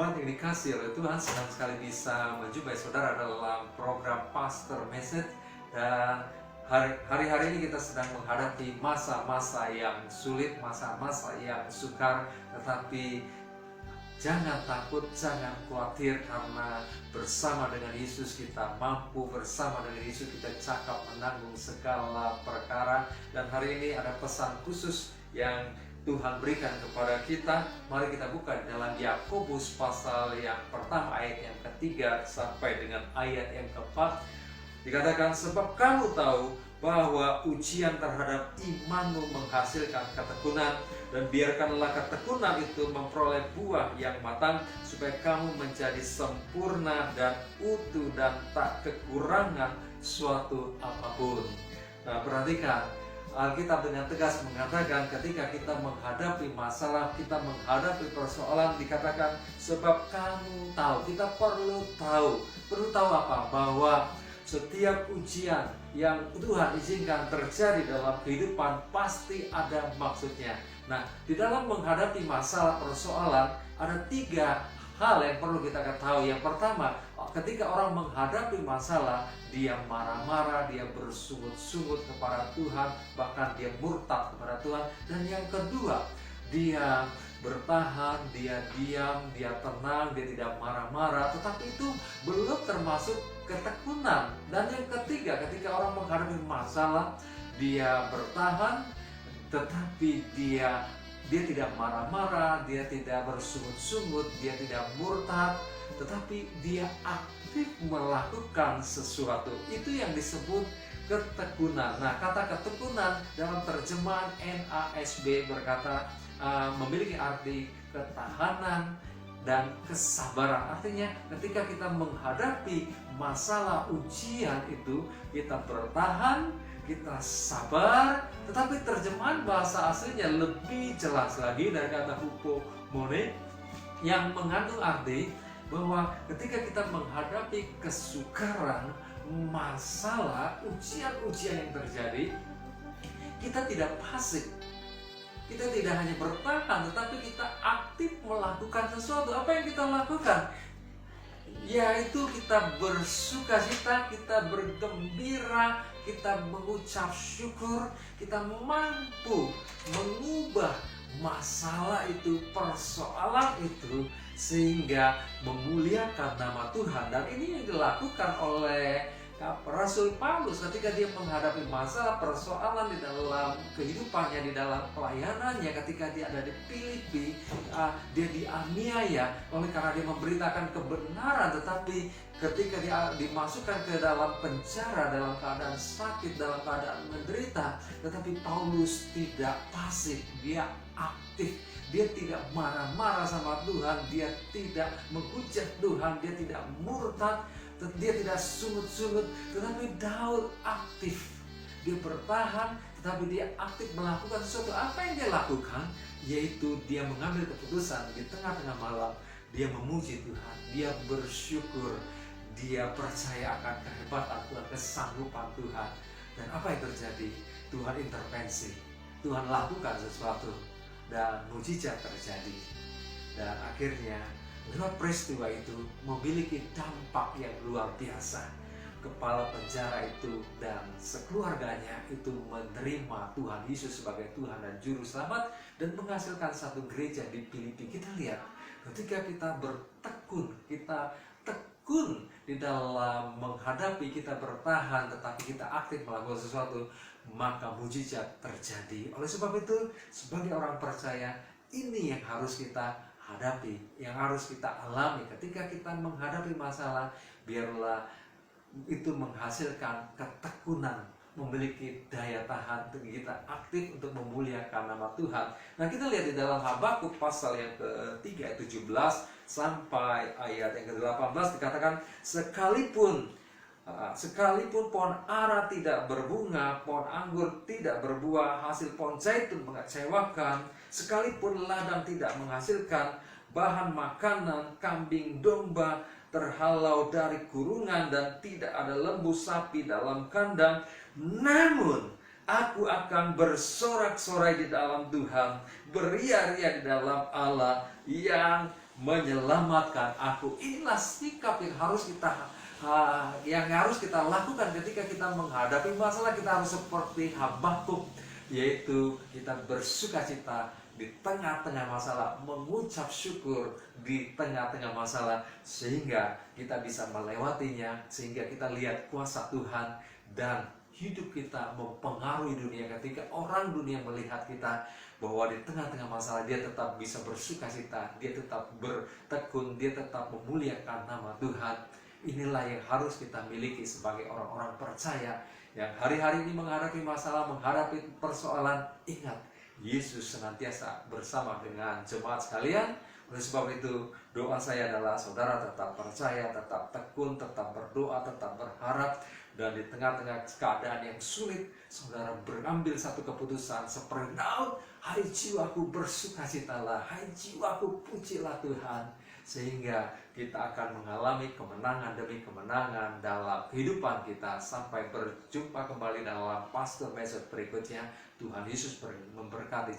Jemaat yang dikasih oleh Tuhan, senang sekali bisa menjumpai saudara dalam program Pastor Message. Dan hari-hari ini kita sedang menghadapi masa-masa yang sulit, masa-masa yang sukar. Tetapi jangan takut, jangan khawatir, karena bersama dengan Yesus kita mampu, bersama dengan Yesus kita cakap menanggung segala perkara. Dan hari ini ada pesan khusus yang Tuhan berikan kepada kita. Mari kita buka dalam Yakobus pasal yang pertama ayat yang ketiga sampai dengan ayat yang keempat. Dikatakan, sebab kamu tahu bahwa ujian terhadap imanmu menghasilkan ketekunan, dan biarkanlah ketekunan itu memperoleh buah yang matang, supaya kamu menjadi sempurna dan utuh dan tak kekurangan suatu apapun. Nah, perhatikan, Alkitab dengan tegas mengatakan ketika kita menghadapi masalah, kita menghadapi persoalan, dikatakan sebab kamu tahu. Kita perlu tahu apa? Bahwa setiap ujian yang Tuhan izinkan terjadi dalam kehidupan pasti ada maksudnya. Nah, di dalam menghadapi masalah persoalan ada 3 hal yang perlu kita ketahui. Yang pertama, ketika orang menghadapi masalah, dia marah-marah, dia bersungut-sungut kepada Tuhan, bahkan dia murtad kepada Tuhan. Dan yang kedua, dia bertahan, dia diam, dia tenang, dia tidak marah-marah. Tetapi itu belum termasuk ketekunan. Dan yang ketiga, ketika orang menghadapi masalah, dia bertahan, tetapi dia tidak marah-marah, dia tidak bersungut-sungut, dia tidak murtad, tetapi dia aktif melakukan sesuatu. Itu yang disebut ketekunan. Nah, kata ketekunan dalam terjemahan NASB berkata memiliki arti ketahanan dan kesabaran. Artinya ketika kita menghadapi masalah ujian itu, kita bertahan, kita sabar. Tetapi terjemahan bahasa aslinya lebih jelas lagi dari kata hupomone, yang mengandung arti bahwa ketika kita menghadapi kesukaran, masalah, ujian-ujian yang terjadi, kita tidak pasif. Kita tidak hanya bertahan, tetapi kita aktif melakukan sesuatu. Apa yang kita lakukan? Yaitu kita bersukacita, kita bergembira, kita mengucap syukur, kita mampu mengubah masalah itu, persoalan itu, sehingga memuliakan nama Tuhan. Dan ini yang dilakukan oleh Rasul Paulus ketika dia menghadapi masalah persoalan di dalam kehidupannya, di dalam pelayanannya. Ketika dia ada di Filipi, dia dianiaya oleh karena dia memberitakan kebenaran. Tetapi ketika dia dimasukkan ke dalam penjara, dalam keadaan sakit, dalam keadaan menderita, tetapi Paulus tidak pasif, dia aktif. Dia tidak marah-marah sama Tuhan, dia tidak menghujat Tuhan, dia tidak murtad, dia tidak sungut-sungut. Tetapi Daud aktif, dia bertahan, tetapi dia aktif melakukan sesuatu. Apa yang dia lakukan? Yaitu dia mengambil keputusan di tengah-tengah malam. Dia memuji Tuhan, dia bersyukur, dia percaya akan kehebatan Tuhan, kesanggupan Tuhan. Dan apa yang terjadi? Tuhan intervensi, Tuhan lakukan sesuatu, dan mujizat terjadi. Dan akhirnya lewat peristiwa itu memiliki dampak yang luar biasa. Kepala penjara itu dan sekeluarganya itu menerima Tuhan Yesus sebagai Tuhan dan Juru Selamat, dan menghasilkan satu gereja di Filipi. Kita lihat, ketika kita bertekun, kita tekun di dalam menghadapi, kita bertahan, tetapi kita aktif melakukan sesuatu, maka mujizat terjadi. Oleh sebab itu, sebagai orang percaya, ini yang harus kita hadapi, yang harus kita alami ketika kita menghadapi masalah. Biarlah itu menghasilkan ketekunan, memiliki daya tahan untuk kita aktif untuk memuliakan nama Tuhan. Nah, kita lihat di dalam Habakuk pasal yang ke-3 ayat 17 sampai ayat yang ke-18, dikatakan sekalipun pohon ara tidak berbunga, pohon anggur tidak berbuah, hasil pohon zaitun mengecewakan, sekalipun ladang tidak menghasilkan bahan makanan, kambing domba terhalau dari kurungan, dan tidak ada lembu sapi dalam kandang, namun aku akan bersorak-sorai di dalam Tuhan, beria-ria di dalam Allah yang menyelamatkan aku. Inilah sikap yang harus kita lakukan ketika kita menghadapi masalah. Kita harus seperti Habakuk, yaitu kita bersukacita di tengah-tengah masalah, mengucap syukur di tengah-tengah masalah, sehingga kita bisa melewatinya, sehingga kita lihat kuasa Tuhan dan hidup kita mempengaruhi dunia. Ketika orang dunia melihat kita bahwa di tengah-tengah masalah dia tetap bisa bersukacita, dia tetap bertekun, dia tetap memuliakan nama Tuhan. Inilah yang harus kita miliki sebagai orang-orang percaya yang hari-hari ini menghadapi masalah, menghadapi persoalan. Ingat, Yesus senantiasa bersama dengan jemaat sekalian. Oleh sebab itu, doa saya adalah saudara tetap percaya, tetap tekun, tetap berdoa, tetap berharap. Dan di tengah-tengah keadaan yang sulit, saudara berambil satu keputusan seperti Daud. Hai jiwaku, bersukacitalah, hai jiwaku, pujilah Tuhan. Sehingga kita akan mengalami kemenangan demi kemenangan dalam kehidupan kita. Sampai berjumpa kembali dalam Pastor Message berikutnya. Tuhan Yesus memberkati.